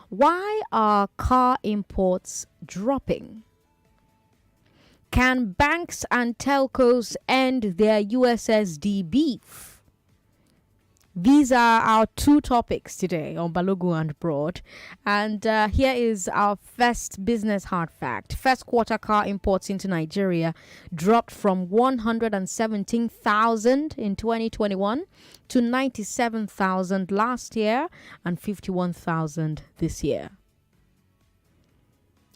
Why are car imports dropping? Can banks and telcos end their USSD beef? These are our two topics today on Balogun and Broad. And here is our first business hard fact. First quarter car imports into Nigeria dropped from 117,000 in 2021 to 97,000 last year and 51,000 this year.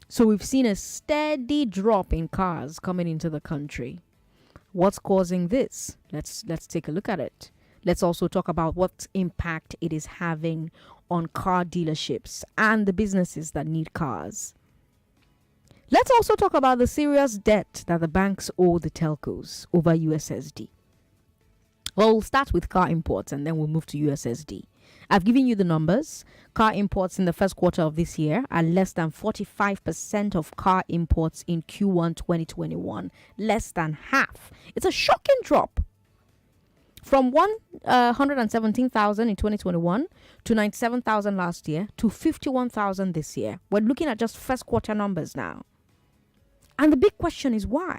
So we've seen a steady drop in cars coming into the country. What's causing this? Let's take a look at it. Let's also talk about what impact it is having on car dealerships and the businesses that need cars. Let's also talk about the serious debt that the banks owe the telcos over USSD. Well, we'll start with car imports and then we'll move to USSD. I've given you the numbers. Car imports in the first quarter of this year are less than 45% of car imports in Q1 2021. Less than half. It's a shocking drop. From 117,000 in 2021 to 97,000 last year to 51,000 this year. We're looking at just first quarter numbers now. And the big question is why?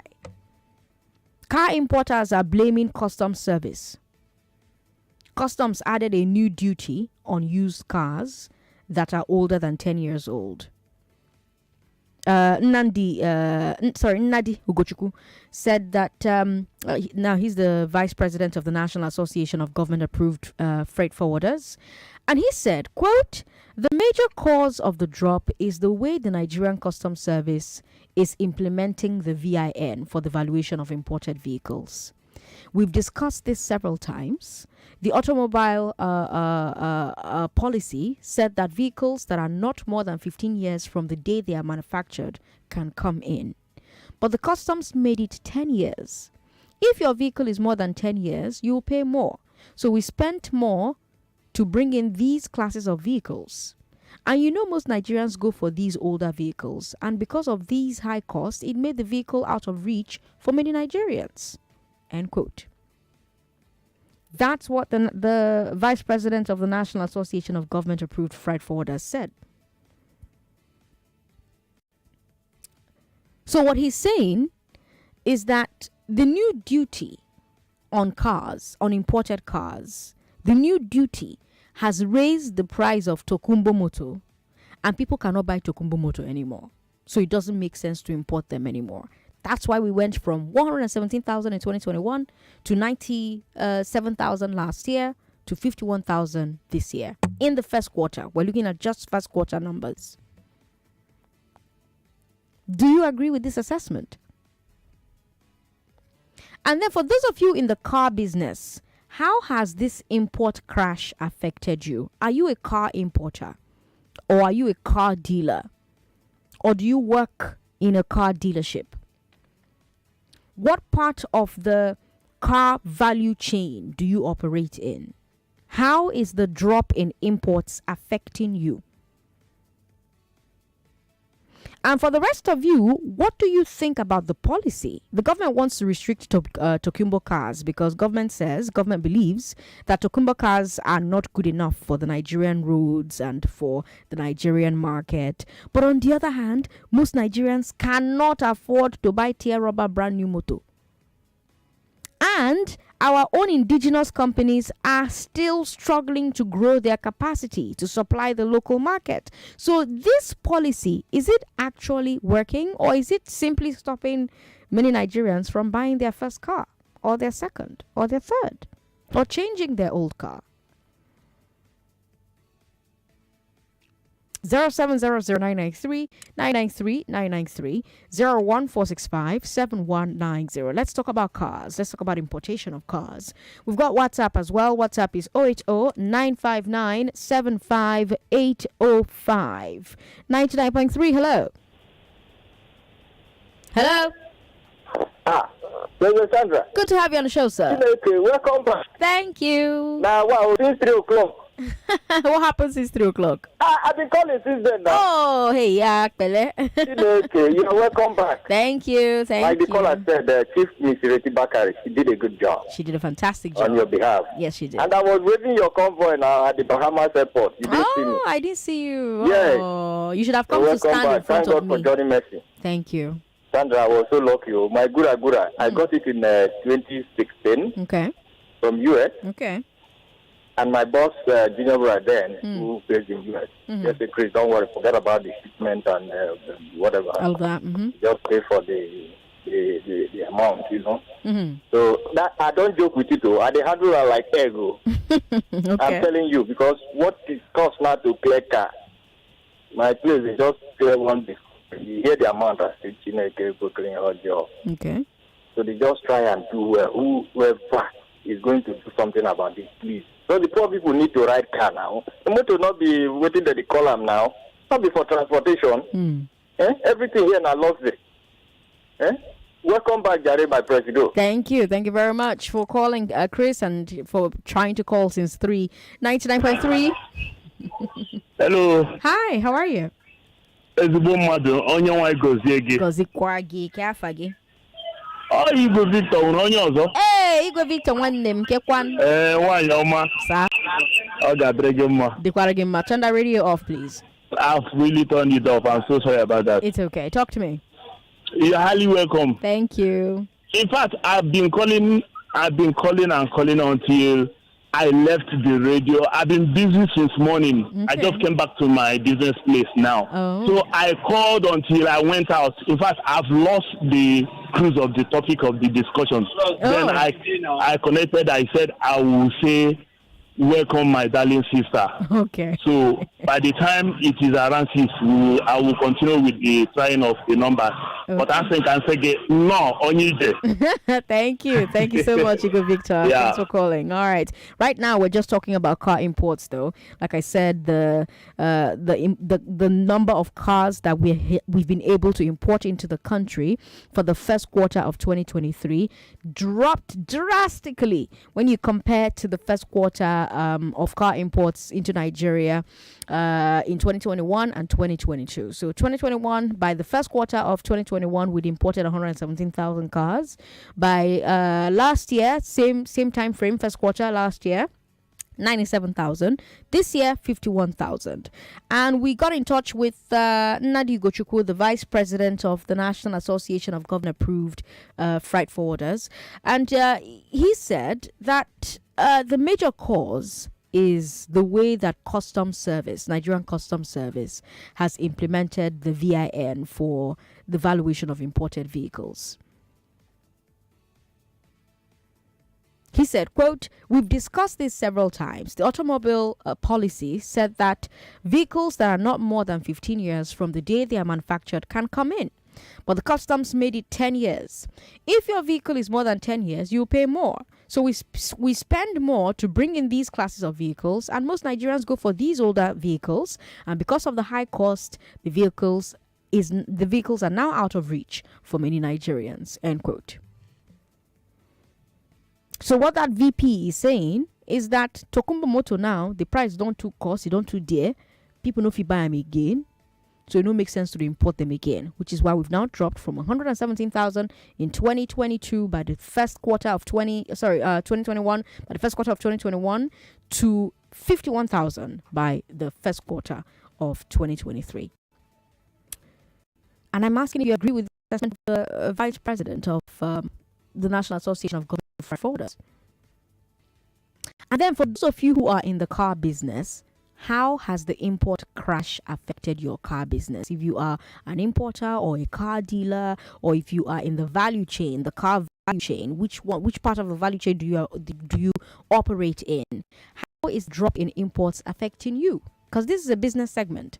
Car importers are blaming customs service. Customs added a new duty on used cars that are older than 10 years old. Nnadi Ugochukwu said that now he's the vice president of the National Association of Government-Approved Freight Forwarders. And he said, quote, "The major cause of the drop is the way the Nigerian Customs Service is implementing the VIN for the valuation of imported vehicles. We've discussed this several times. The automobile policy said that vehicles that are not more than 15 years from the day they are manufactured can come in. But the customs made it 10 years. If your vehicle is more than 10 years, you will pay more. So we spent more to bring in these classes of vehicles. And you know most Nigerians go for these older vehicles. And because of these high costs, it made the vehicle out of reach for many Nigerians." End quote. That's what the vice president of the National Association of Government-Approved Freight Forwarders said. So what he's saying is that the new duty on cars, on imported cars, the new duty has raised the price of Tokumbo motor, and people cannot buy Tokumbo motor anymore. So it doesn't make sense to import them anymore. That's why we went from 117,000 in 2021 to 97,000 last year to 51,000 this year. In the first quarter, we're looking at just first quarter numbers. Do you agree with this assessment? And then for those of you in the car business, how has this import crash affected you? Are you a car importer? Or are you a car dealer? Or do you work in a car dealership? What part of the car value chain do you operate in? How is the drop in imports affecting you? And for the rest of you, what do you think about the policy? The government wants to restrict Tokumbo cars because government believes that Tokumbo cars are not good enough for the Nigerian roads and for the Nigerian market. But on the other hand, most Nigerians cannot afford to buy tear rubber brand new motor. And our own indigenous companies are still struggling to grow their capacity to supply the local market. So this policy, is it actually working, or is it simply stopping many Nigerians from buying their first car or their second or their third or changing their old car? 0700993 993 993 01465 7190. Let's talk about cars. Let's talk about importation of cars. We've got WhatsApp as well. WhatsApp is 080 959 75805. 99.3. Hello. Hello. Sandra. Good to have you on the show, sir. Okay, welcome back. Thank you. Now, wow, it's 3 o'clock. What happens since 3 o'clock? I've been calling since then now. Oh, hey, yeah, Pele. Okay, you're welcome back. Thank you. Like the caller said, Chief Miss Ireti Bakari, she did a good job. She did a fantastic job. On your behalf. Yes, she did. And I was waiting your convoy now at the Bahamas airport. You didn't see me. I didn't see you. Yes. Oh, you should have come to stand back. in front Thank of God me. for Johnny Mercy. Thank you. Sandra, I was so lucky. My gura. I got it in 2016. Okay. From US. Okay. And my boss, Junior Brother then, who based in US, just said, Chris, don't worry, forget about the shipment and whatever. All that. Just pay for the amount, you know. So that I don't joke with it though. I dey handle her like ego. Okay. I'm telling you, because what it costs now to clear car, my place is just clear one bit. You hear the amount I say, Chineke go clean her job. Okay. So they just try and do well. Whoever is going to do something about this, please. So the poor people need to ride car now. The motor not be waiting at the column now. Not be for transportation. Everything here now lost it. Welcome back, Jare, my president. Thank you. Thank you very much for calling, Chris, and for trying to call since 99.3. Hello. Hi, how are you? Ezigbo mmadụ onye nwa gozie gị. Gozikwa gị, ke afa gị? Ọ Igwe Victor nwere onye ọzọ? Igwe Victor nwanne m kekwan. Nwaanyị ọma. Sa. Ọ ga-adịrị gị mma. Dịkwara gị mma. Turn that radio off, please. I've really turned it off. I'm so sorry about that. It's okay. Talk to me. You're highly welcome. Thank you. In fact, I've been calling until I left the radio. I've been busy since morning. Okay. I just came back to my business place now. Oh. So I called until I went out. In fact, I've lost the cruise of the topic of the discussion. Oh. Then I connected. I said, I will say, welcome, my darling sister. Okay. So by the time it is around 6, I will continue with the trying of the numbers. Okay. But I think I say no, only day. Thank you. Thank you so much, Igor Victor. Yeah. Thanks for calling. All right. Right now we're just talking about car imports, though. Like I said, the number of cars that we've been able to import into the country for the first quarter of 2023 dropped drastically when you compare to the first quarter of car imports into Nigeria in 2021 and 2022. So 2021, by the first quarter of 2021, we'd imported 117,000 cars. By last year, same time frame, first quarter last year, 97,000. This year, 51,000. And we got in touch with Nnadi Ugochukwu, the vice president of the National Association of Government-Approved Freight Forwarders. And he said that the major cause is the way that Nigerian Customs Service has implemented the VIN for the valuation of imported vehicles. He said, quote, "We've discussed this several times. The automobile policy said that vehicles that are not more than 15 years from the day they are manufactured can come in. But the customs made it 10 years. If your vehicle is more than 10 years, you pay more. So we spend more to bring in these classes of vehicles, and most Nigerians go for these older vehicles. And because of the high cost, the vehicles are now out of reach for many Nigerians," end quote. So what that VP is saying is that Tokumbo Moto now, the price don't too cost, it don't too dear. People know if you buy them again. So it don't make sense to import them again, which is why we've now dropped from 117,000 in 2022 by the first quarter of 2021, by the first quarter of 2021 to 51,000 by the first quarter of 2023. And I'm asking if you agree with the assessment of the vice president of the National Association of Government Freight Forwarders. And then for those of you who are in the car business, how has the import crash affected your car business? If you are an importer or a car dealer, or if you are in the value chain, the car value chain, which part of the value chain do you operate in? How is drop in imports affecting you? Because this is a business segment.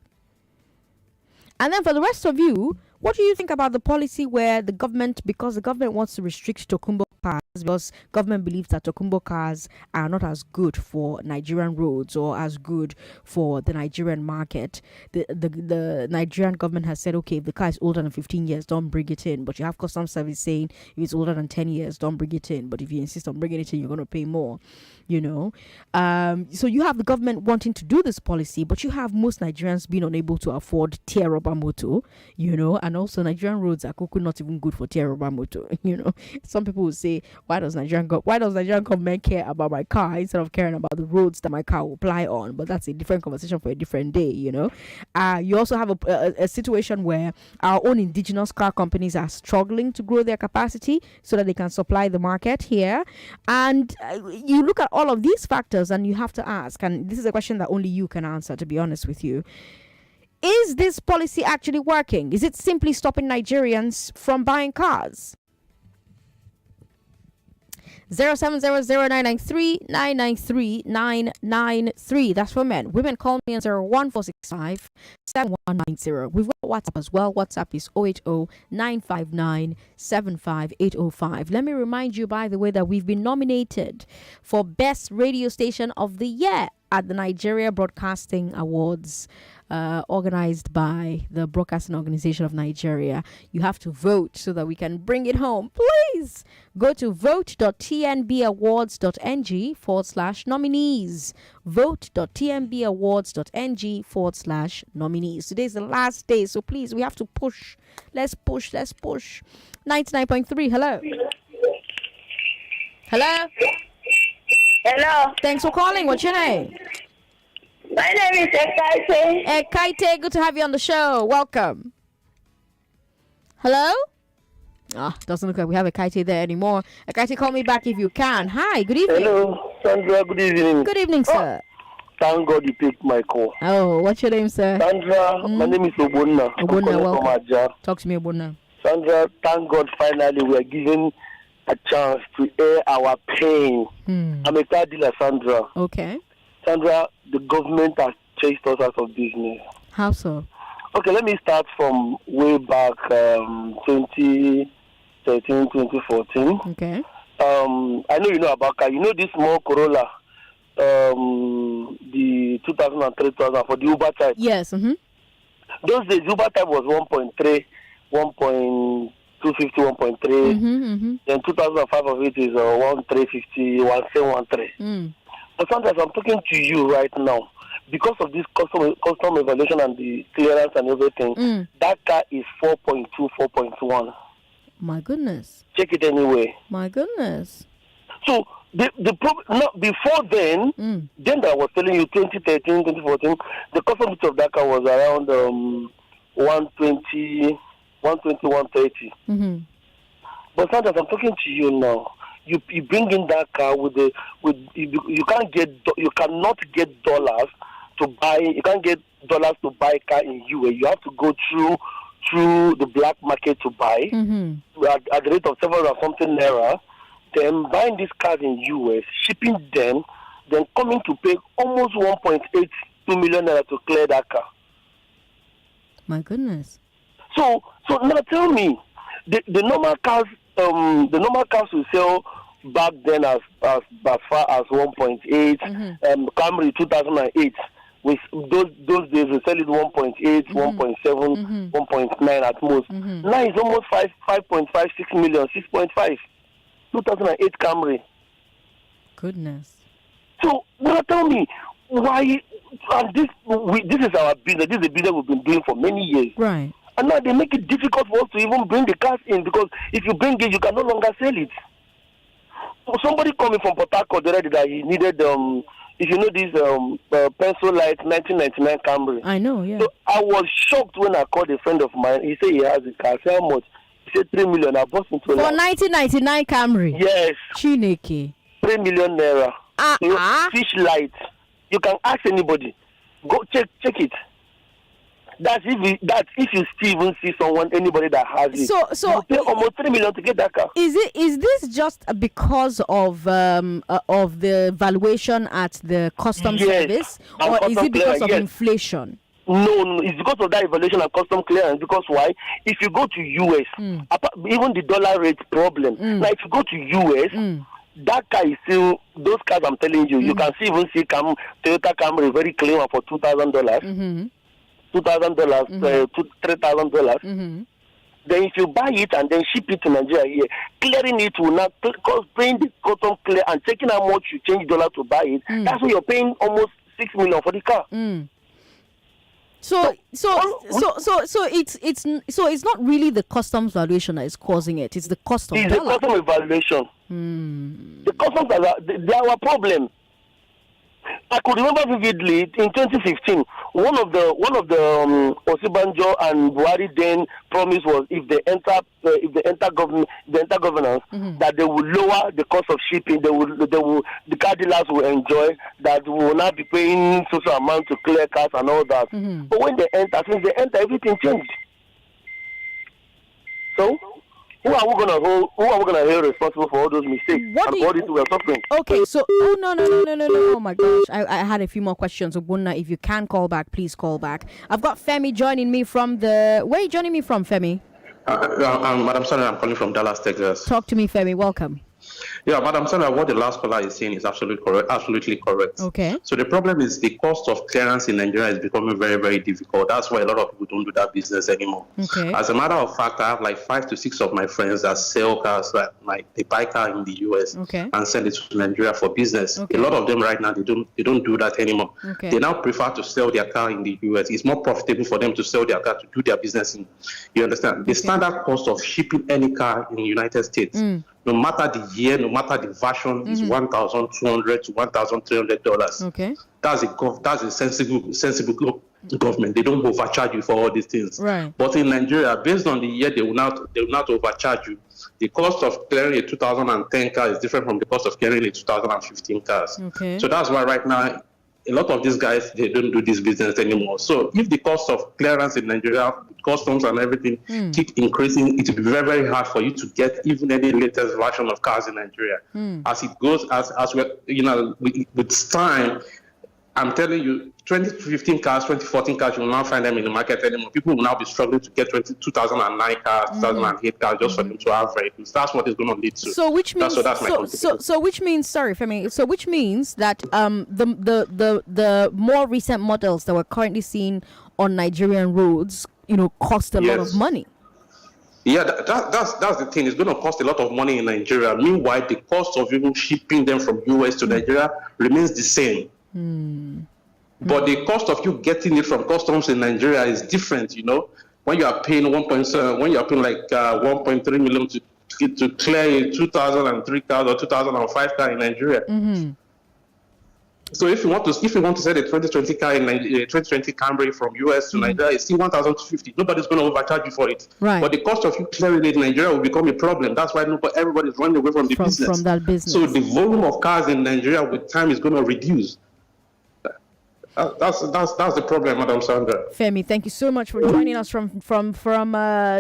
And then for the rest of you, what do you think about the policy where because the government wants to restrict Tokumbo cars because government believes that Tokumbo cars are not as good for Nigerian roads or as good for the Nigerian market. The Nigerian government has said, okay, if the car is older than 15 years, don't bring it in. But you have customs service saying if it's older than 10 years, don't bring it in. But if you insist on bringing it in, you're going to pay more, So you have the government wanting to do this policy, but you have most Nigerians being unable to afford tier rubber motor, and also Nigerian roads are not even good for tier rubber motor, Some people will say, why does Nigerian government care about my car instead of caring about the roads that my car will ply on? But that's a different conversation for a different day, You also have a situation where our own indigenous car companies are struggling to grow their capacity so that they can supply the market here. And you look at all of these factors and you have to ask, and this is a question that only you can answer, to be honest with you. Is this policy actually working? Is it simply stopping Nigerians from buying cars? 0700-993-993-993. That's for men. Women call me on 01465-7190. We've got WhatsApp as well. WhatsApp is 080-959-75805. Let me remind you, by the way, that we've been nominated for Best Radio Station of the Year at the Nigeria Broadcasting Awards, organized by the Broadcasting Organization of Nigeria. You have to vote so that we can bring it home. Please go to vote.tnbawards.ng/nominees. Vote.tnbawards.ng/nominees. Today's the last day, so please, we have to push. Let's push. 99.3. Hello. Hello. Thanks for calling. What's your name? My name is Ekaite. Ekaite, good to have you on the show. Welcome. Hello? Doesn't look like we have Ekaite there anymore. Ekaite, call me back if you can. Hi, good evening. Hello, Sandra, good evening. Good evening, sir. Thank God you picked my call. Oh, what's your name, sir? Sandra, my name is Obonna. Obonna, welcome. From Aja. Talk to me, Obonna. Sandra, thank God finally we are given a chance to air our pain. I'm a car dealer, Sandra. Okay. Sandra, the government has chased us out of business. How so? Okay, let me start from way back 2013, 2014. Okay. I know you know about car. You know this small Corolla, the 2003, 2000 for the Uber type. Yes. Those days, Uber type was 1.3, 1.250, 1.3. Then 2005 of it is 1.350, 1.713. But sometimes I'm talking to you right now. Because of this custom evaluation and the clearance and everything, that car is 4.2, 4.1. My goodness. Check it anyway. My goodness. So the problem, before then that I was telling you, 2013, 2014, the custom duty of that car was around 120, 130. But sometimes I'm talking to you now. You bring in that car you cannot get dollars to buy. You can't get dollars to buy a car in UA. You have to go through the black market to buy at the rate of 700 or something naira. Then buying these cars in US, shipping them, then coming to pay almost 1.82 million naira to clear that car. My goodness. So now tell me, the normal cars. The normal cars we sell back then as far as 1.8, Camry 2008. With those days we sell it 1.8, 1.7, 1.9 at most. Now it's almost 5.56 million, 6.5. 2008 Camry. Goodness. So now tell me why? And this is our business. This is a business we've been doing for many years. Right. And now they make it difficult for us to even bring the cars in, because if you bring it, you can no longer sell it. So somebody coming from Port Harcourt already that he needed, if you know this pencil light 1999 Camry. I know, yeah. So I was shocked when I called a friend of mine. He said he has a car. I said, how much? He said 3 million. I bought into for 1999 Camry. Yes. Chineke. 3 million naira. Fish light. You can ask anybody. Go check it. That's if you still even see anybody that has it. So you pay almost 3 million to get that car. Is this just because of the valuation at the customs service, or is it because of inflation? No, it's because of that evaluation and custom clearance. Because why? If you go to US, even the dollar rate problem. Now, if you go to US, that car is still, those cars I'm telling you, you can even see Toyota Camry very clean one for $2,000, $2,000, $3,000. Then if you buy it and then ship it to Nigeria here, clearing it will not cost, paying the custom clear and checking how much you change dollar to buy it. That's why you're paying almost $6 million for the car. So it's not really the customs valuation that is causing it. It's the cost of it's dollar. the custom evaluation. The customs they are our problem. I could remember vividly in 2015, one of the Osibanjo and Buhari then promise was if they enter governance, that they will lower the cost of shipping. The car dealers will enjoy that. We will not be paying social amount to clear cars and all that. But when they enter, everything changed. So who are we gonna hold responsible for all those mistakes and all this we are suffering? Okay, so no. Oh my gosh, I had a few more questions. Obunna, if you can call back, please call back. I've got Femi joining me from where are you joining me from, Femi? Madam Sandra, I'm calling from Dallas, Texas. Talk to me, Femi. Welcome. Yeah, Madam Sandra, what the last caller is saying is absolutely correct. Okay. So the problem is the cost of clearance in Nigeria is becoming very, very difficult. That's why a lot of people don't do that business anymore. Okay. As a matter of fact, I have like 5 to 6 of my friends that sell cars, like they buy car in the US and send it to Nigeria for business. Okay. A lot of them right now, they don't do that anymore. Okay. They now prefer to sell their car in the US. It's more profitable for them to sell their car to do their business in. You understand? The standard cost of shipping any car in the United States, no matter the year, no matter the version, is $1,200 to $1,300. Okay, that's a sensible government. They don't overcharge you for all these things. Right. But in Nigeria, based on the year, they will not overcharge you. The cost of clearing a 2010 car is different from the cost of clearing a 2015 cars. Okay. So that's why right now, a lot of these guys, they don't do this business anymore. So if the cost of clearance in Nigeria, customs and everything keep increasing, it will be very, very hard for you to get even any latest version of cars in Nigeria. As it goes, as we're, with time, I'm telling you, 2015 cars, 2014 cars, you will not find them in the market anymore. People will now be struggling to get 2009 cars, 2008 cars just for them to have vehicles. That's what it's going to lead to. So which means, which means, sorry, Femi. So which means that the more recent models that we're currently seeing on Nigerian roads, cost a lot of money. Yeah, that's the thing. It's going to cost a lot of money in Nigeria. Meanwhile, the cost of even shipping them from US to Nigeria remains the same. But the cost of you getting it from customs in Nigeria is different. When you are paying 1.7, when you are paying like 1.3 million to clear a 2003 car or 2005 car in Nigeria. So if you want to sell a 2020 car in 2020 Camry from US to Nigeria, it's still 1,250. Nobody's going to overcharge you for it. Right. But the cost of you clearing it in Nigeria will become a problem. That's why everybody's running away from the business. From that business. So the volume of cars in Nigeria with time is going to reduce. That's the problem, Madam Sandra. Femi, thank you so much for joining us from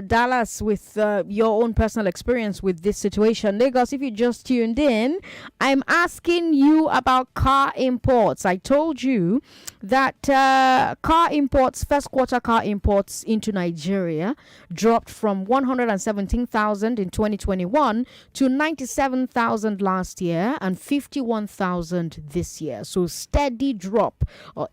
Dallas with your own personal experience with this situation. Lagos, if you just tuned in, I'm asking you about car imports. I told you that first quarter car imports into Nigeria dropped from 117,000 in 2021 to 97,000 last year and 51,000 this year. So steady drop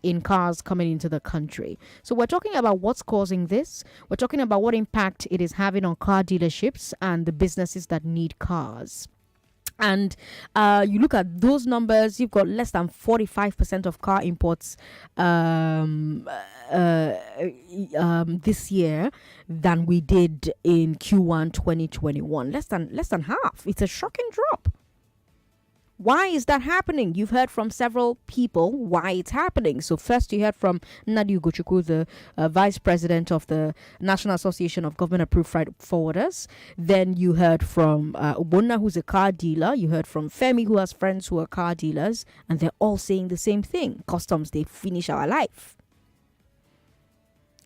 in cars coming into the country. So we're talking about what's causing this. We're talking about what impact it is having on car dealerships and the businesses that need cars. And you look at those numbers, you've got less than 45% of car imports this year than we did in Q1 2021. Less than half. It's a shocking drop. Why is that happening? You've heard from several people why it's happening. So first you heard from Nnadi Ugochukwu, the Vice President of the National Association of Government Approved Freight Forwarders. Then you heard from Obunna, who's a car dealer. You heard from Femi, who has friends who are car dealers. And they're all saying the same thing. Customs, they finish our life.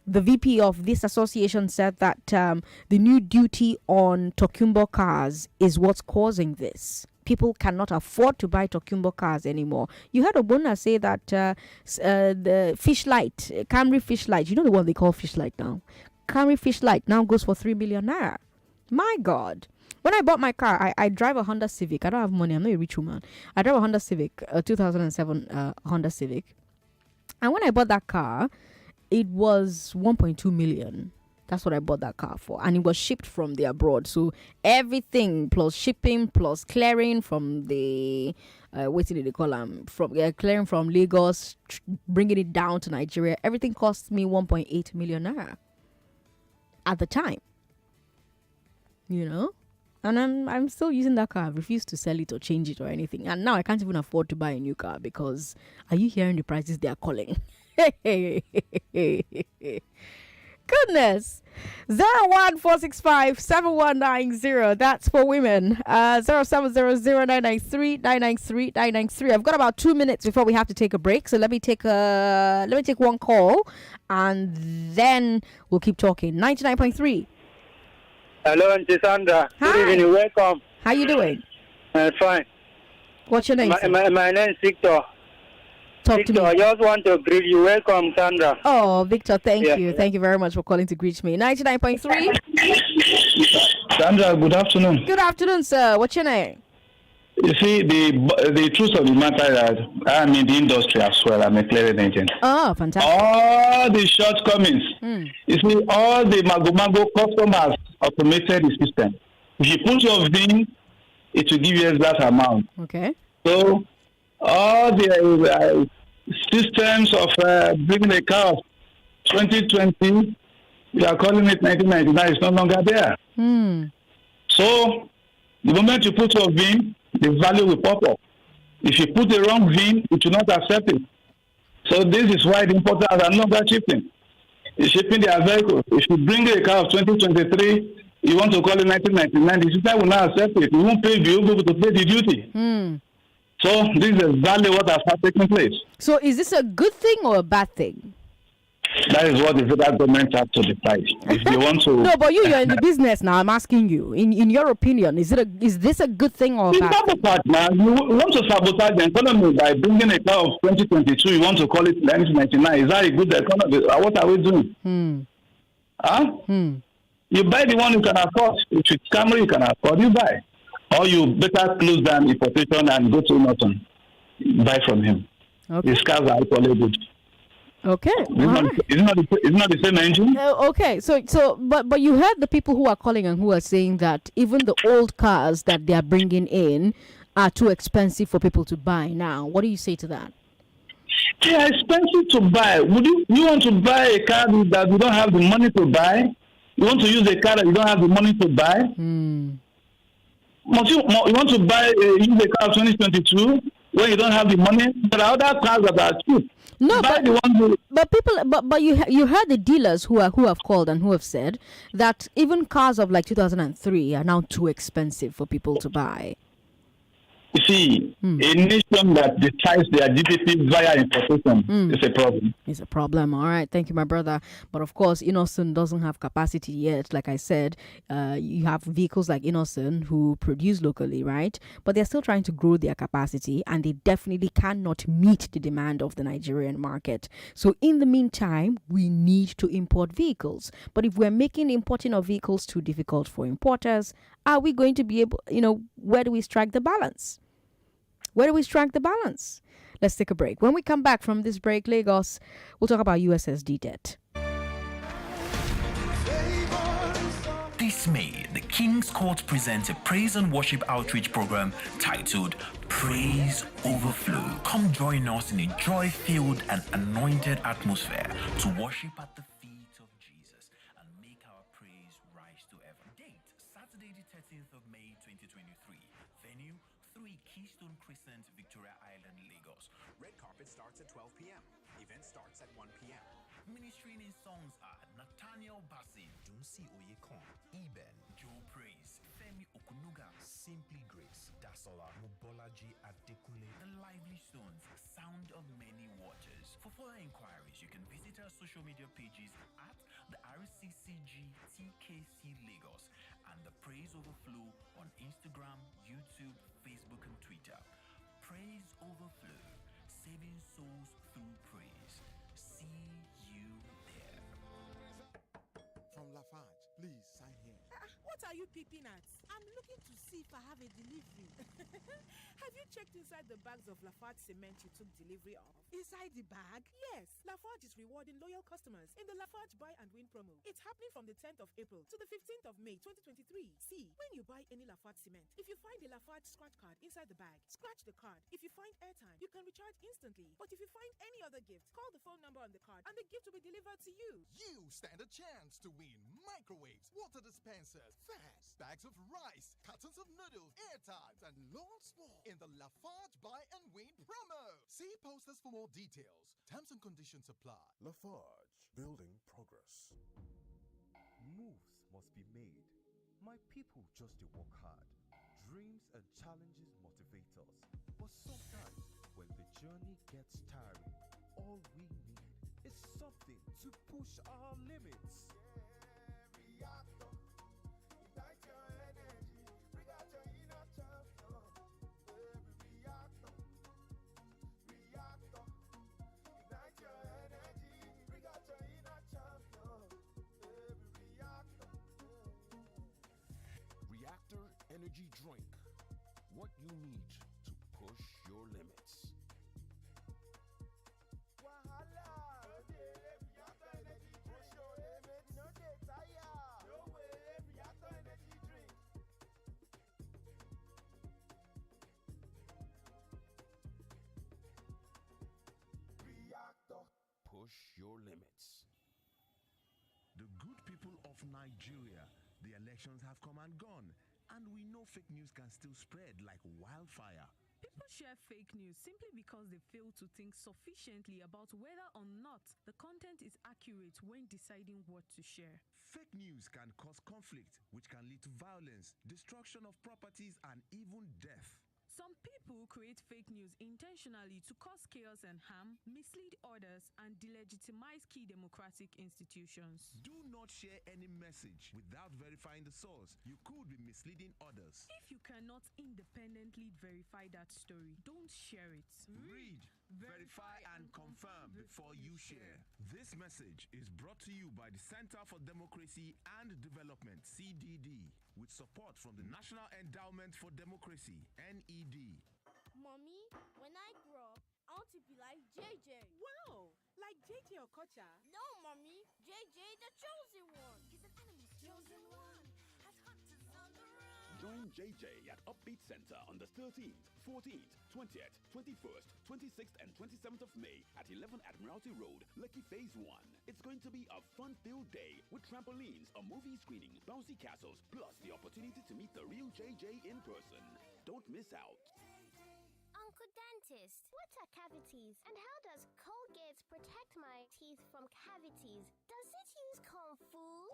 The VP of this association said that the new duty on Tokumbo cars is what's causing this. people cannot afford to buy Tokumbo cars anymore. You heard Obona say that the Fish Light, Camry Fish Light, you know the one they call Fish Light now. Camry Fish Light now goes for 3 million naira. My God. When I bought my car, I drive a Honda Civic. I don't have money. I'm not a rich woman. I drive a Honda Civic, a 2007 Honda Civic. And when I bought that car, it was 1.2 million. That's what I bought that car for. And it was shipped from the abroad. So everything plus shipping plus clearing from the, what did they call them? Clearing from Lagos, bringing it down to Nigeria. Everything cost me 1.8 million naira at the time. You know? And I'm still using that car. I refuse to sell it or change it or anything. And now I can't even afford to buy a new car because are you hearing the prices they are calling? Goodness. 014657190. That's for women. 0700993993. I've got about 2 minutes before we have to take a break. So let me take one call and then we'll keep talking. 99.3. Hello, Auntie Sandra. Hi. Good evening. Welcome. How you doing? Fine. What's your name? My name is Victor. Talk Victor, to me. I just want to greet you. Welcome, Sandra. Oh, Victor, thank you. Thank you very much for calling to greet me. 99.3. Sandra, good afternoon. Good afternoon, sir. What's your name? You see, the truth of the matter is that I'm in the industry as well. I'm a clearing agent. Oh, fantastic. All the shortcomings. You see, all the Mago customers automated the system. If you put your VIN, it will give you exact amount. Okay. So, all the systems of bringing a car of 2020, you are calling it 1999, it's no longer there. So, the moment you put your VIN, the value will pop up. If you put the wrong VIN, it will not accept it. So this is why the importers are no longer shipping. It's shipping their vehicles. If you bring a car of 2023, you want to call it 1999, the system will not accept it. You won't pay the able to pay the duty. So this is exactly what has taken place. So is this a good thing or a bad thing? That is what the federal government has to decide. If they want to. No, but you're in the business now. I'm asking you, in your opinion, is this a good thing or a bad thing? Sabotage, man. You want to sabotage the economy by bringing a car of 2022. You want to call it 1999. Is that a good economy? What are we doing? You buy the one you can afford. If it's Camry you can afford, you buy. Or you better close down importation and go to Norton. Buy from him. Okay. His cars are equally good. Okay. It's not the same engine. Okay. So, but you heard the people who are calling and who are saying that even the old cars that they are bringing in are too expensive for people to buy now. What do you say to that? They are expensive to buy. You want to buy a car that you don't have the money to buy? You want to use a car that you don't have the money to buy? You want to use a car of 2022 when you don't have the money? There are other cars that are cheap. No, but you heard the dealers who have called and who have said that even cars of like 2003 are now too expensive for people to buy. You see, a nation that decides their GDP via importation is a problem. It's a problem. All right. Thank you, my brother. But of course, Innocent doesn't have capacity yet. Like I said, you have vehicles like Innocent who produce locally, right? But they're still trying to grow their capacity and they definitely cannot meet the demand of the Nigerian market. So in the meantime, we need to import vehicles. But if we're making importing of vehicles too difficult for importers, are we going to be able, where do we strike the balance? Where do we strike the balance? Let's take a break. When we come back from this break, Lagos, we'll talk about USSD debt. This May, the King's Court presents a praise and worship outreach program titled Praise Overflow. Come join us in a joy-filled and anointed atmosphere to worship at the feet of Jesus and make our praise rise to heaven. Date, Saturday the 13th of May 2023. Venue, 3 Keystone Crescent, Victoria Island, Lagos. Red carpet starts at 12 p.m. Event starts at 1 p.m. Ministering in songs are Nathaniel Bassey, Dunsi Oyekon, Eben, Joe Praise, Femi Okunuga, Simply Grace, Dasola, Mobolaji Adekunle, The Lively Stones, Sound of Many Waters. For further inquiries, you can visit our social media pages at the RCCG TKC Lagos and the Praise Overflow on Instagram, YouTube, Facebook, and Twitter. Praise Overflow, saving souls through praise. See you there. From Lafarge, please sign here. What are you peeping at? I'm looking to see if I have a delivery. Have you checked inside the bags of Lafarge cement you took delivery of? Inside the bag? Yes. Lafarge is rewarding loyal customers in the Lafarge Buy and Win promo. It's happening from the 10th of April to the 15th of May 2023. See, when you buy any Lafarge cement, if you find a Lafarge scratch card inside the bag, scratch the card. If you find airtime, you can recharge instantly. But if you find any other gift, call the phone number on the card and the gift will be delivered to you. You stand a chance to win microwaves, water dispensers, fans, bags of rice, cartons of noodles, airtimes, and lots more in the Lafarge Buy and Win promo. See posters for more details. Terms and conditions apply. Lafarge, building progress. Moves must be made. My people just to work hard. Dreams and challenges motivate us. But sometimes, when the journey gets tiring, all we need is something to push our limits. Reactor, ignite your energy, bring out your inner champion. Reactor, ignite your energy, bring out your inner champion. Reactor Energy Drink. What you need to push your limits. Wahala, Reactor Energy, push your limits. No day tire. No way, Reactor Energy drink. Reactor. Push your limits. The good people of Nigeria, the elections have come and gone, and we know fake news can still spread like wildfire. People share fake news simply because they fail to think sufficiently about whether or not the content is accurate when deciding what to share. Fake news can cause conflict, which can lead to violence, destruction of properties, and even death. Some people create fake news intentionally to cause chaos and harm, mislead others, and delegitimize key democratic institutions. Do not share any message without verifying the source. You could be misleading others. If you cannot independently verify that story, don't share it. Read, verify, and confirm before you share. This message is brought to you by the Center for Democracy and Development, CDD, with support from the National Endowment for Democracy, NED. Mommy, when I grow up, I want to be like JJ. Wow! Like JJ Okocha? No, Mommy. JJ, the chosen one. He's an enemy's chosen one. Has hunters on the run. Join JJ at Upbeat Center on the 13th, 14th, 20th, 21st, 26th, and 27th of May at 11 Admiralty Road, Lekki Phase 1. It's going to be a fun-filled day with trampolines, a movie screening, bouncy castles, plus the opportunity to meet the real JJ in person. Don't miss out. Uncle Dentist, what are cavities? And how does Colgate protect my teeth from cavities? Does it use Kung Fu?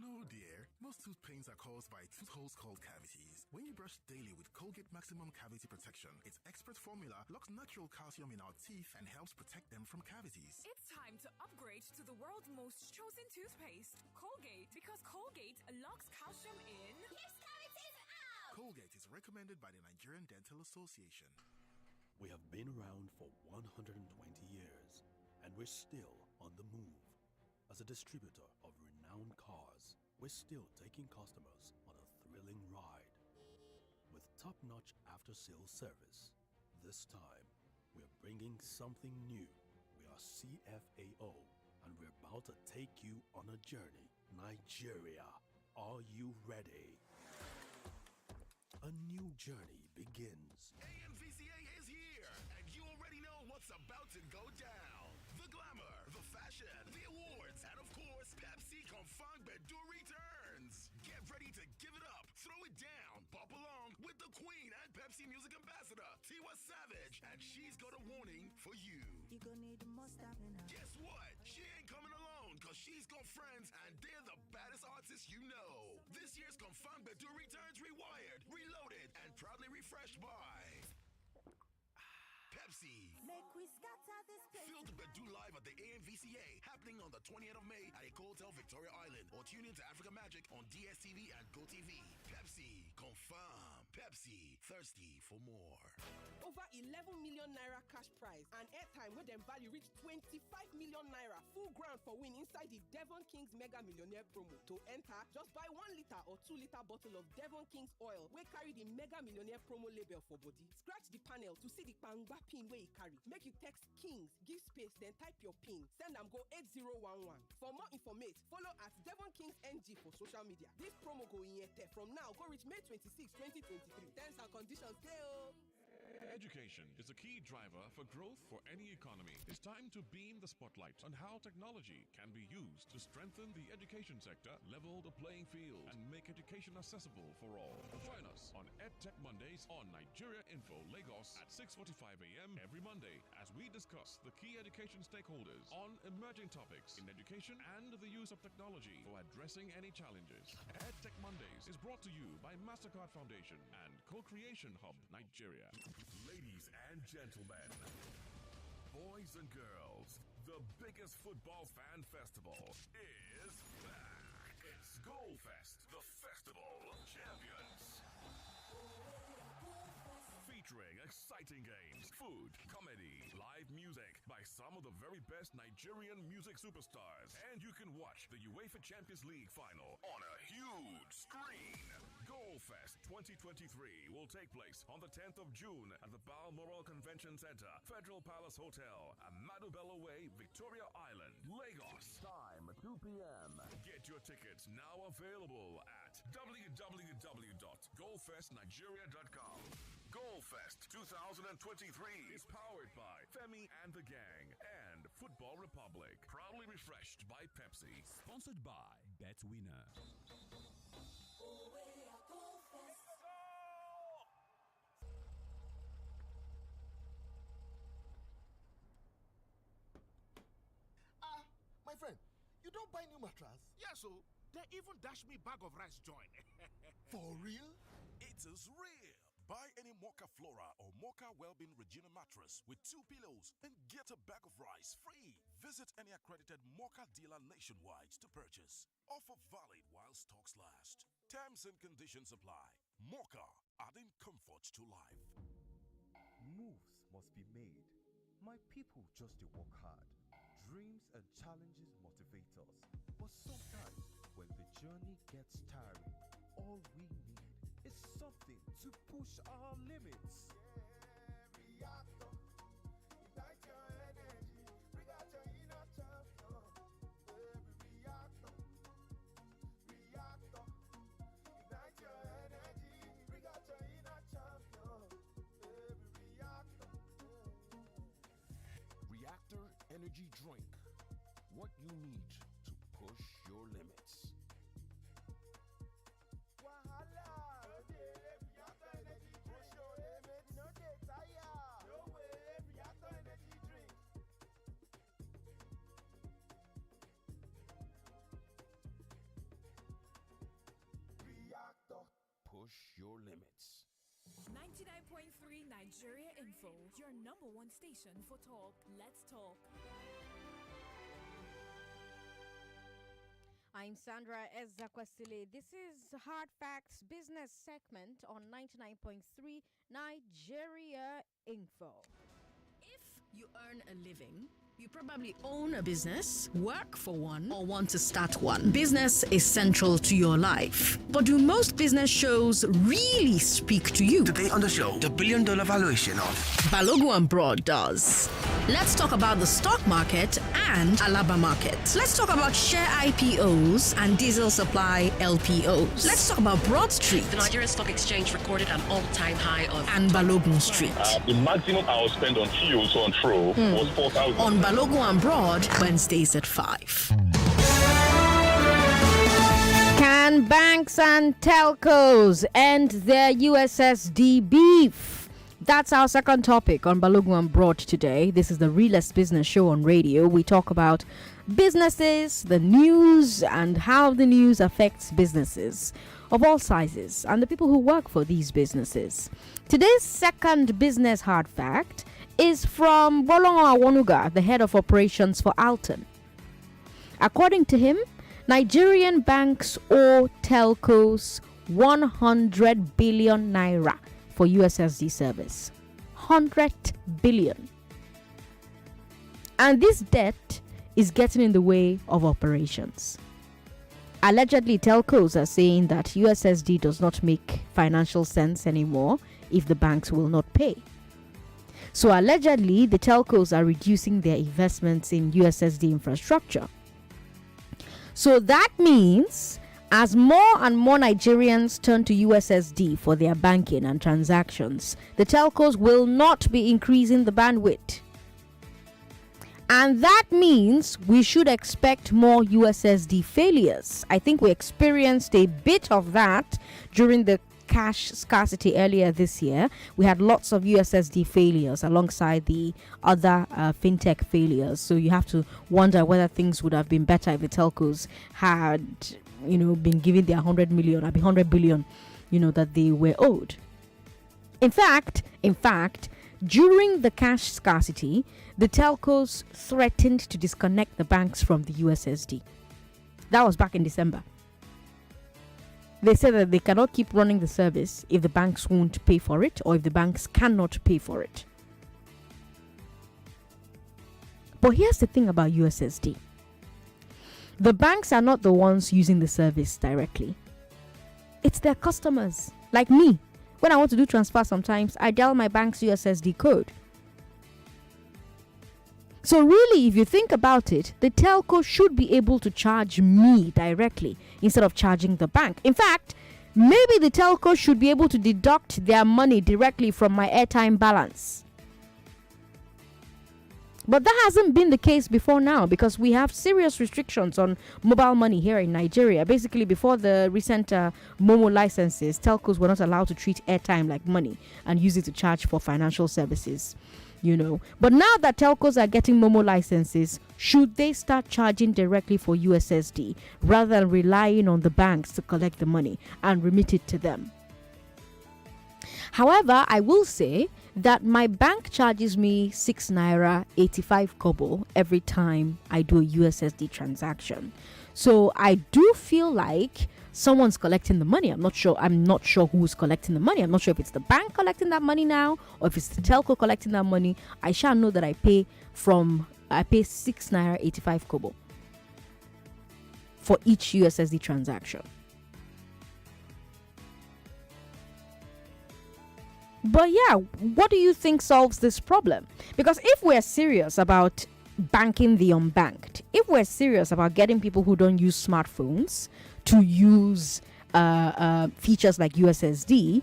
No, dear. Most tooth pains are caused by tooth holes called cavities. When you brush daily with Colgate Maximum Cavity Protection, its expert formula locks natural calcium in our teeth and helps protect them from cavities. It's time to upgrade to the world's most chosen toothpaste, Colgate, because Colgate locks calcium in. Keeps cavities out! Colgate is recommended by the Nigerian Dental Association. We have been around for 120 years, and we're still on the move. As a distributor of renowned cars, we're still taking customers on a thrilling ride. With top-notch after-sales service, this time, we're bringing something new. We are CFAO, and we're about to take you on a journey. Nigeria, are you ready? A new journey begins. AMVCA is here, and you already know what's about to go down. The glamour, the fashion, the awards, and of course, Pepsi Confang Bedu returns. Get ready to give it up, throw it down, pop along with the Queen and Pepsi Music Ambassador, Tiwa Savage, and she's got a warning for you. You gonna need more stamina. Guess what? She ain't coming alone, cause she's got friends, and they're the baddest artists you know. This year's Confang Bedu returns rewired, reloaded, and proudly refreshed by Pepsi. Pepsi. Make we scatter this place. Feel the Bedu live at the AMVCA, happening on the 20th of May at Eco Hotel Victoria Island, or tune in to Africa Magic on DSTV and GoTV. Pepsi, confirm. Pepsi, thirsty for more. Over 11 million naira cash prize and airtime where them value reach 25 million naira. Full ground for win inside the Devon Kings Mega Millionaire promo. To enter, just buy 1 liter or 2 liter bottle of Devon Kings oil. We carry the Mega Millionaire promo label for body. Scratch the panel to see the Pangba pin where you carry. Make you text Kings, give space, then type your pin. Send them go 8011. For more information, follow at Devon Kings NG for social media. This promo go in yet from now go reach May 26, 2023. Terms and conditions go. Education is a key driver for growth for any economy. It's time to beam the spotlight on how technology can be used to strengthen the education sector, level the playing field, and make education accessible for all. Join us on EdTech Mondays on Nigeria Info Lagos at 6:45 a.m. every Monday as we discuss the key education stakeholders on emerging topics in education and the use of technology for addressing any challenges. EdTech Mondays is brought to you by MasterCard Foundation and Co-Creation Hub Nigeria. Ladies and gentlemen, boys and girls, the biggest football fan festival is back. It's Goalfest, the Festival of Champions. Featuring exciting games, food, comedy, live music by some of the very best Nigerian music superstars. And you can watch the UEFA Champions League final on a huge screen. Goalfest 2023 will take place on the 10th of June at the Balmoral Convention Center, Federal Palace Hotel, Amadu Bello Way, Victoria Island, Lagos. Time 2 p.m. Get your tickets now available at www.goalfestnigeria.com. Goalfest 2023 is powered by Femi and the Gang and Football Republic. Proudly refreshed by Pepsi. Sponsored by BetWinner. My friend, you don't buy new mattress? Yes, so they even dash me bag of rice join. For real? It is real. Buy any Mocha Flora or Mocha Wellbeing Regina mattress with 2 pillows and get a bag of rice free. Visit any accredited Mocha dealer nationwide to purchase. Offer valid while stocks last. Terms and conditions apply. Mocha, adding comfort to life. Moves must be made. My people just work hard. Dreams and challenges motivate us. But sometimes, when the journey gets tiring, all we need is something to push our limits. Reactor, ignite your energy, bring out your inner champion. Reactor, reactor, ignite your energy, bring out your inner champion. Reactor. Reactor Energy Drink. What you need to push your limits. Push your limits. 99.3 Nigeria Info, your number one station for talk. Let's talk. I'm Sandra Ezekwesili. This is Hard Facts Business segment on 99.3 Nigeria Info. If you earn a living, you probably own a business, work for one, or want to start one. Business is central to your life. But do most business shows really speak to you? Today on the show, the $1 billion valuation of Balogun and Broad does. Let's talk about the stock market and Alaba market. Let's talk about share IPOs and diesel supply LPOs. Let's talk about Broad Street. The Nigerian Stock Exchange recorded an all-time high of... And Balogun Street. The maximum I will spend on fuel to and fro was 4,000. On Balogun and Broad, Wednesdays at 5. Can banks and telcos end their USSD beef? That's our second topic on Balogun and Broad today. This is the realest business show on radio. We talk about businesses, the news, and how the news affects businesses of all sizes and the people who work for these businesses. Today's second business hard fact is from Bolongo Awonuga, the head of operations for Alton. According to him, Nigerian banks owe telcos 100 billion naira for USSD service. 100 billion. And this debt is getting in the way of operations. Allegedly, telcos are saying that USSD does not make financial sense anymore if the banks will not pay. So allegedly, the telcos are reducing their investments in USSD infrastructure. So that means as more and more Nigerians turn to USSD for their banking and transactions, the telcos will not be increasing the bandwidth. And that means we should expect more USSD failures. I think we experienced a bit of that during the cash scarcity earlier this year. We had lots of USSD failures alongside the other fintech failures. So you have to wonder whether things would have been better if the telcos had, been given their 100 million or 100 billion, that they were owed. In fact, during the cash scarcity, the telcos threatened to disconnect the banks from the USSD. That was back in December. They said that they cannot keep running the service if the banks won't pay for it or if the banks cannot pay for it. But here's the thing about USSD. The banks are not the ones using the service directly. It's their customers, like me. When I want to do transfer sometimes, I dial my bank's USSD code. So really, if you think about it, the telco should be able to charge me directly instead of charging the bank. In fact, maybe the telco should be able to deduct their money directly from my airtime balance. But that hasn't been the case before now because we have serious restrictions on mobile money here in Nigeria. Basically, before the recent Momo licenses, telcos were not allowed to treat airtime like money and use it to charge for financial services. But now that telcos are getting Momo licenses, should they start charging directly for USSD rather than relying on the banks to collect the money and remit it to them? However, I will say that my bank charges me 6 naira 85 kobo every time I do a USSD transaction. So I do feel like someone's collecting the money. I'm not sure who's collecting the money. I'm not sure if it's the bank collecting that money now or if it's the telco collecting that money. I shall know that I pay 6 naira 85 kobo for each USSD transaction. But yeah, what do you think solves this problem? Because if we're serious about banking the unbanked, if we're serious about getting people who don't use smartphones to use features like USSD,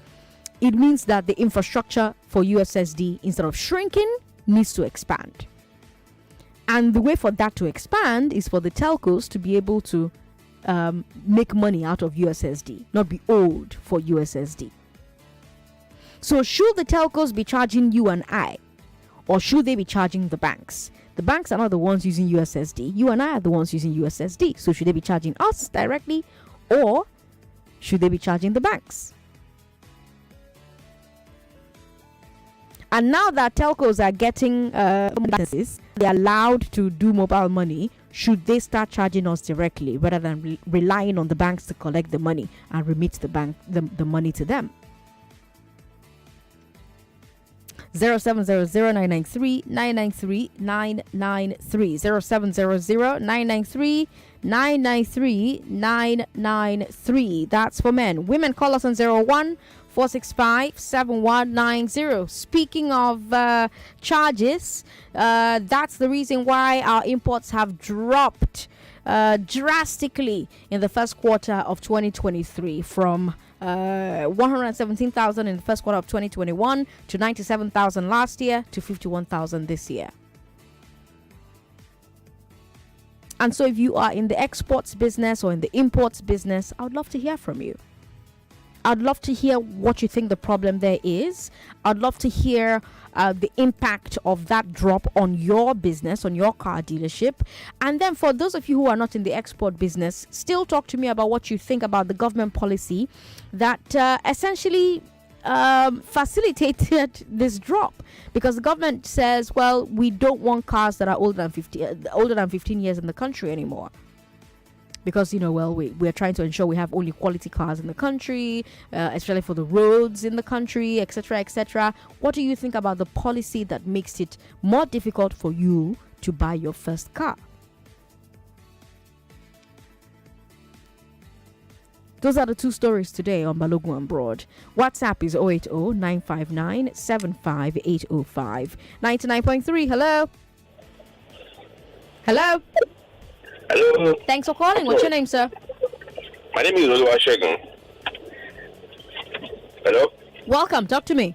it means that the infrastructure for USSD, instead of shrinking, needs to expand. And the way for that to expand is for the telcos to be able to make money out of USSD, not be owed for USSD. So should the telcos be charging you and I, or should they be charging the banks? The banks are not the ones using USSD. You and I are the ones using USSD. So should they be charging us directly, or should they be charging the banks? And now that telcos are getting licenses, they're allowed to do mobile money. Should they start charging us directly rather than relying on the banks to collect the money and remit the money to them? 0700-993-993-993 0700-993-993. That's for men. Women, call us on 01-465-7190. Speaking of charges, that's the reason why our imports have dropped drastically in the first quarter of 2023 from 117,000 in the first quarter of 2021 to 97,000 last year to 51,000 this year. And so if you are in the exports business or in the imports business, I would love to hear from you. I'd love to hear what you think the problem there is. I'd love to hear the impact of that drop on your business, on your car dealership. And then for those of you who are not in the export business, still talk to me about what you think about the government policy that essentially facilitated this drop, because the government says, well, we don't want cars that are older than 15 years in the country anymore. Because, we're trying to ensure we have only quality cars in the country, especially for the roads in the country, etc., etc. What do you think about the policy that makes it more difficult for you to buy your first car? Those are the two stories today on Balogun and Broad. WhatsApp is 080-959-75805. 99.3, hello? Hello? Hello. Thanks for calling. What's your name, sir? My name is Oluwasegun. Hello? Welcome. Talk to me.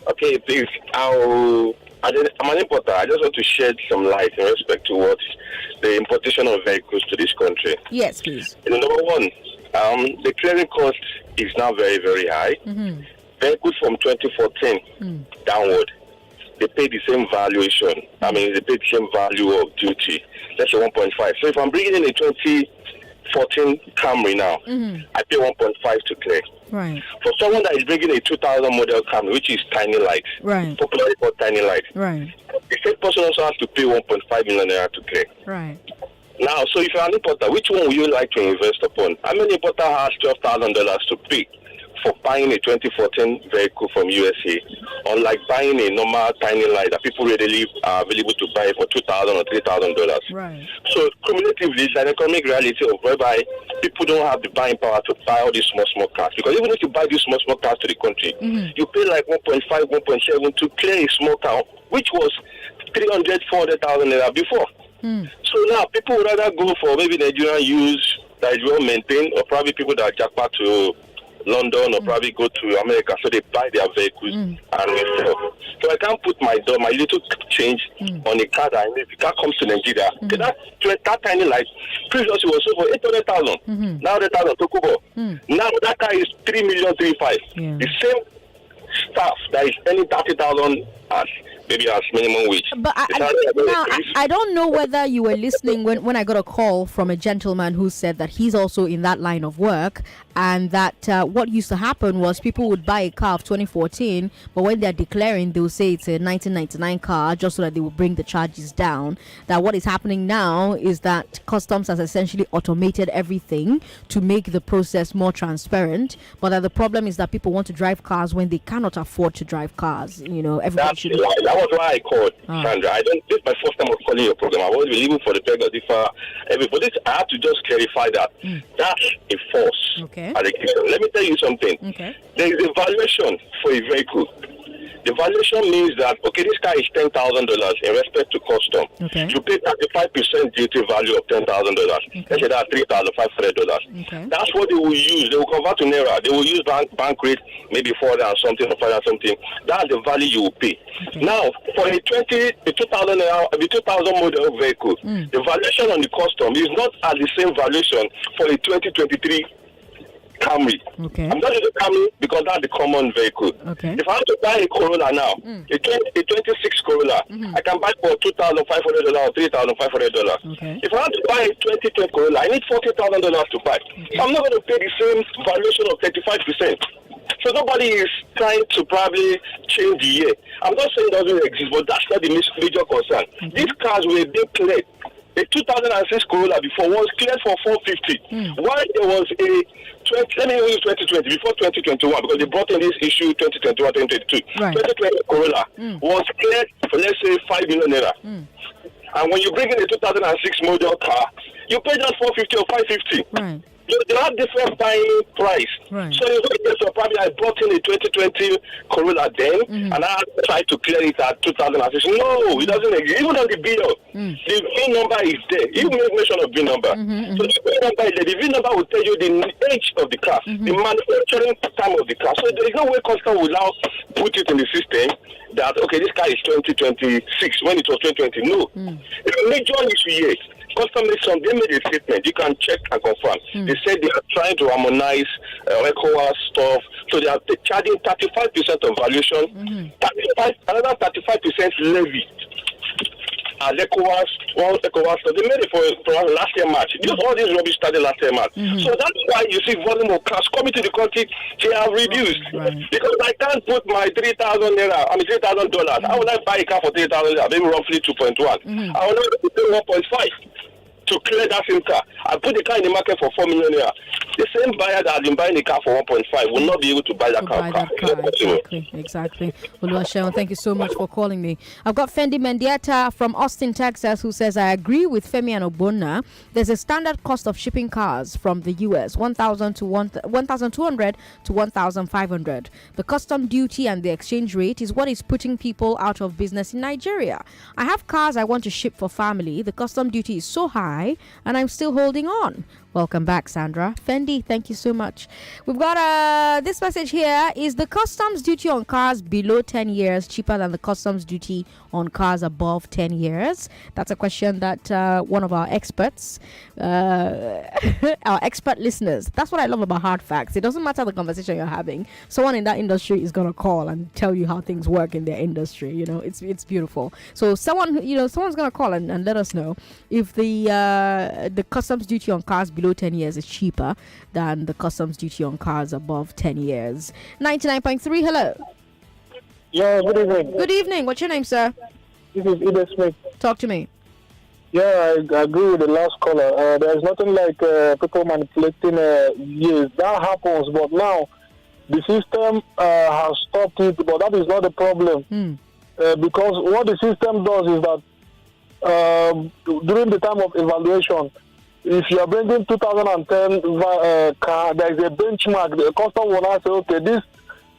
Okay, please. I'm an importer. I just want to shed some light in respect to what the importation of vehicles to this country. Yes, please. Number one, the clearing cost is now very, very high. Mm-hmm. Vehicles from 2014 downward, they pay the same valuation. I mean, they pay the same value of duty. Let's say 1.5. So if I'm bringing in a 2014 Camry now, I pay 1.5 to clear. Right. For someone that is bringing a 2000 model Camry, which is tiny light, popularly called tiny light, the same person also has to pay 1.5 million naira to clear. Right. Now, so if you're an importer, which one would you like to invest upon? How many importer has $12,000 to pay for buying a 2014 vehicle from USA, unlike buying a normal tiny light that people readily are available to buy for $2,000 or $3,000? Right. So cumulatively, it's an economic reality of whereby people don't have the buying power to buy all these small cars. Because even if you buy these small cars to the country, you pay like 1.5, 1.7 to clear a small car, which was 300, 400,000 naira before. So now people would rather go for maybe Nigerian use that is well maintained, or probably people that are jackpot to London, or probably go to America, so they buy their vehicles and resell. So I can't put my little change on a car that if the car comes to Nigeria, that tiny light previously was sold for 800,000. Now 100,000 to Kubo. Now that car is 3,035,000. The same staff that is earning 30,000 as maybe as minimum wage. But I don't know whether you were listening when I got a call from a gentleman who said that he's also in that line of work, and that what used to happen was people would buy a car of 2014, but when they're declaring, they'll say it's a 1999 car just so that they will bring the charges down. That what is happening now is that customs has essentially automated everything to make the process more transparent, but that the problem is that people want to drive cars when they cannot afford to drive cars. Everybody should. That was why I called, Sandra. This is my first time of calling your program. I've always been living for the peg for everybody. I have to just clarify that. That's a false allegation. Let me tell you something. There is a valuation for a vehicle. The valuation means that, this car is $10,000 in respect to custom. You pay 35% duty value of $10,000. Let's say that's $3,500. That's what they will use. They will convert to Naira. They will use bank rate, maybe 400 and something or 500 something. That's the value you will pay. Now, for a 2000 model vehicle, the valuation on the custom is not at the same valuation for a 2023 Camry. I'm not using Camry because that's the common vehicle. If I want to buy a Corolla now, a 26 Corolla, I can buy for $2,500 or $3,500. If I want to buy a 2010 Corolla, I need $40,000 to buy. So I'm not going to pay the same valuation of 35%. So nobody is trying to probably change the year. I'm not saying it doesn't exist, but that's not the major concern. These cars were being cleared. A 2006 Corolla before was cleared for $450. While there was a 2020 before 2021, because they brought in this issue 2021, 2022. 2020 Corolla was cleared for, let's say, 5 million naira. And when you bring in a 2006 model car, you pay just 450 or 550. So they have different buying price. So you get probably I brought in a 2020 Corolla then, and I tried to clear it at 2006. No, it doesn't exist. Even on the bill, the VIN number is there. You make mention of VIN number. So the VIN number is there. The VIN number will tell you the age of the car, the manufacturing time of the car. So there is no way customer will now put it in the system that this car is 2026 when it was 2020. No, it's a major issue here. Customers, they made a statement. You can check and confirm. They said they are trying to harmonize ECOWAS stuff. So they are charging 35% of valuation, another 35% levy. ECOWAS, they made it for last year March. All these rubbish started last year March. So that's why you see volume of cars coming to the country, they have reduced. Because I can't put my $3,000. How would I buy a car for $3,000? Maybe roughly 2.1. I will not pay 1.5 to clear that same car. I put the car in the market for 4 million naira. The same buyer that has been buying the car for 1.5 will not be able to buy that car. Exactly. Oluwaseun, thank you so much for calling me. I've got Fendi Mendieta from Austin, Texas, who says, I agree with Femi and Obonna. There's a standard cost of shipping cars from the US, 1,000 to 1,200 to 1,500. The custom duty and the exchange rate is what is putting people out of business in Nigeria. I have cars I want to ship for family. The custom duty is so high, and I'm still holding on. Welcome back, Sandra. Fendi, thank you so much. We've got this message here. Is the customs duty on cars below 10 years cheaper than the customs duty on cars above 10 years? That's a question that one of our experts, our expert listeners, that's what I love about Hard Facts. It doesn't matter the conversation you're having. Someone in that industry is going to call and tell you how things work in their industry. You know, it's beautiful. So someone's going to call and let us know if the customs duty on cars below 10 years is cheaper than the customs duty on cars above 10 years. 99.3, hello. Yeah, good evening. Good evening. What's your name, sir? This is Ida Smith. Talk to me. Yeah, I agree with the last caller. There's nothing like people manipulating years. That happens, but now the system has stopped it, but that is not the problem. Because what the system does is that during the time of evaluation, if you are bringing 2010 car, there is a benchmark. The customer will now say, okay,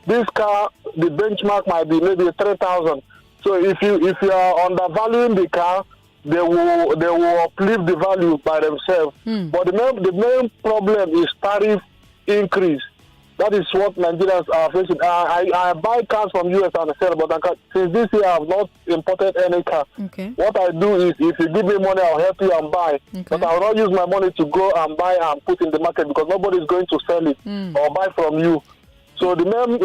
this car, the benchmark might be maybe 3,000. So if you are undervaluing the car, they will uplift the value by themselves. But the main problem is tariff increase. That is what Nigerians are facing. I buy cars from US and sell, but since this year I have not imported any car. Okay. What I do is, if you give me money, I'll help you and buy. Okay. But I will not use my money to go and buy and put in the market because nobody is going to sell it or buy from you. So the main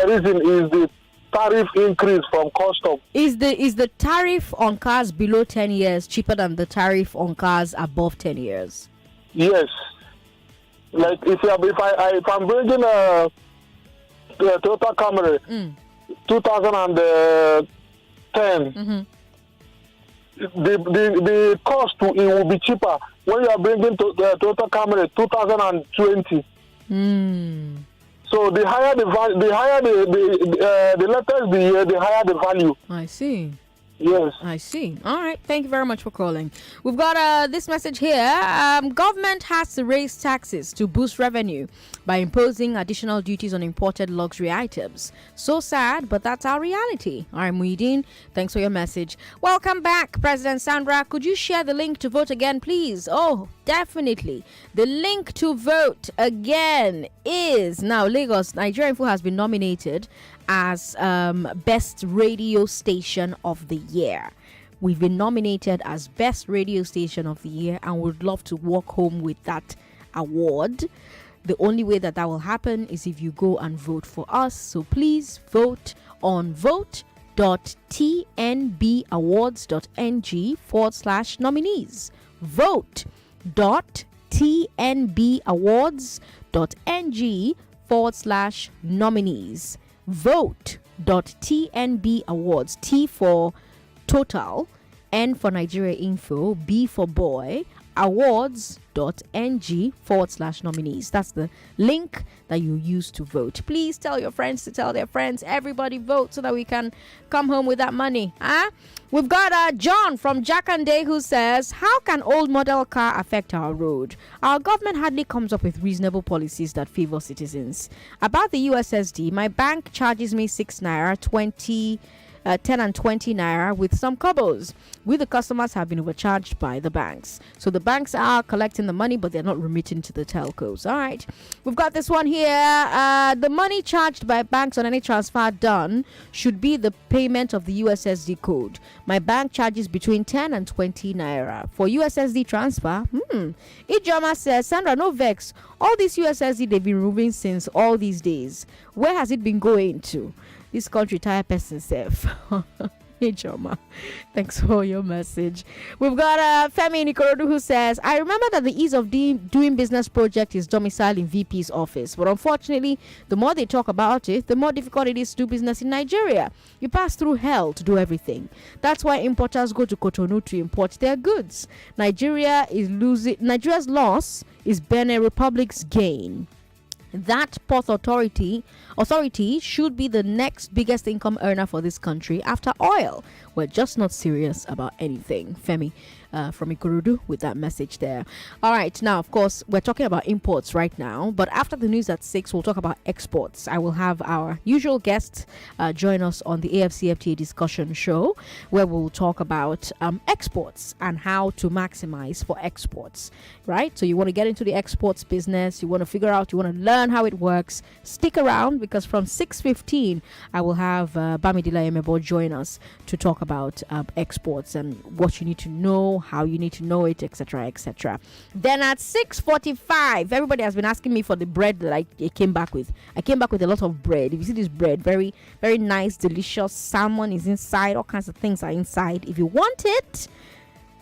reason is the tariff increase from custom. Is the tariff on cars below 10 years cheaper than the tariff on cars above 10 years? Yes. Like if I'm bringing a Toyota Camry 2010, the cost it will be cheaper when you are bringing the Toyota Camry 2020. So the higher the later the year, the higher the value. I see. Yes. I see. All right. Thank you very much for calling. We've got this message here. Government has to raise taxes to boost revenue by imposing additional duties on imported luxury items. So sad, but that's our reality. All right, Muhyiddin, thanks for your message. Welcome back, President Sandra. Could you share the link to vote again, please? Oh, definitely. The link to vote again is now Lagos. Nigeria Info has been nominated as Best Radio Station of the Year. We've been nominated as Best Radio Station of the Year and would love to walk home with that award. The only way that will happen is if you go and vote for us. So please vote on vote.tnbawards.ng/nominees. Vote.tnbawards.ng/nominees. Vote.tnbawards, T for total, N for Nigeria Info, B for boy, awards.ng/nominees. That's the link that you use to vote. Please tell your friends to tell their friends. Everybody vote so that we can come home with that money. We've got John from Jakande who says, how can old model car affect our road? Our government hardly comes up with reasonable policies that favor citizens. About the USSD, my bank charges me 6 naira, 10 and 20 naira with some cobbles. We the customers have been overcharged by the banks. So the banks are collecting the money, but they're not remitting to the telcos. All right. We've got this one here. The money charged by banks on any transfer done should be the payment of the USSD code. My bank charges between 10 and 20 naira. For USSD transfer, Ijoma says, Sandra, no vex. All this USSD they've been removing since all these days. Where has it been going to? This country tired person self. Hey, Choma. Thanks for your message. We've got Femi in Ikorodu who says, I remember that the ease of doing business project is domiciled in VP's office. But unfortunately, the more they talk about it, the more difficult it is to do business in Nigeria. You pass through hell to do everything. That's why importers go to Cotonou to import their goods. Nigeria's loss is Benin Republic's gain. That port authority should be the next biggest income earner for this country after oil. We're just not serious about anything. Femi from Ikurudu with that message there. All right, now of course we're talking about imports right now, but after the news at 6 we'll talk about exports. I will have our usual guests join us on the AFCFTA discussion show, where we'll talk about exports and how to maximize for exports, right? So you want to get into the exports business, you want to figure out, you want to learn how it works, stick around, because from 6:15 I will have Bamidila Emebo join us to talk about exports and what you need to know, how you need to know it, etc., etc. Then at 6:45, everybody has been asking me for the bread that I came back with. I came back with a lot of bread. If you see this bread, very, very nice, delicious. Salmon is inside. All kinds of things are inside. If you want it,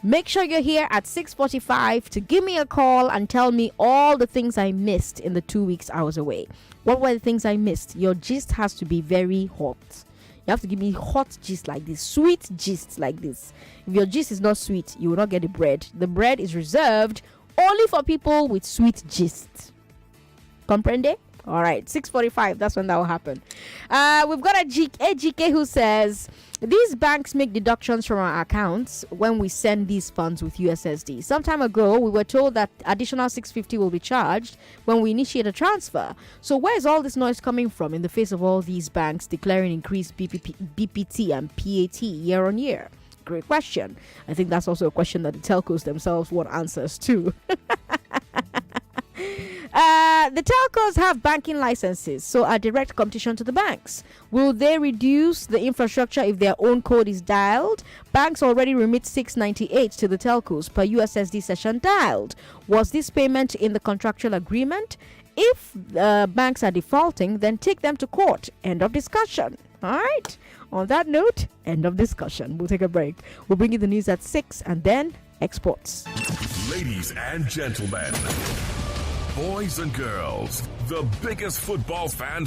make sure you're here at 6:45 to give me a call and tell me all the things I missed in the 2 weeks I was away. What were the things I missed? Your gist has to be very hot. You have to give me hot gist like this, sweet gist like this. If your gist is not sweet, you will not get the bread. The bread is reserved only for people with sweet gist. Comprende? All right, 6:45, that's when that will happen. We've got a GK who says, these banks make deductions from our accounts when we send these funds with USSD. Some time ago, we were told that additional $650 will be charged when we initiate a transfer. So where is all this noise coming from in the face of all these banks declaring increased BPT and PAT year on year? Great question. I think that's also a question that the telcos themselves want answers to. The telcos have banking licenses, so are direct competition to the banks. Will they reduce the infrastructure if their own code is dialed? Banks already remit $698 to the telcos per USSD session dialed. Was this payment in the contractual agreement? If banks are defaulting, then take them to court. End of discussion. All right. On that note, end of discussion. We'll take a break. We'll bring you the news at 6 and then exports. Ladies and gentlemen, boys and girls, the biggest football fan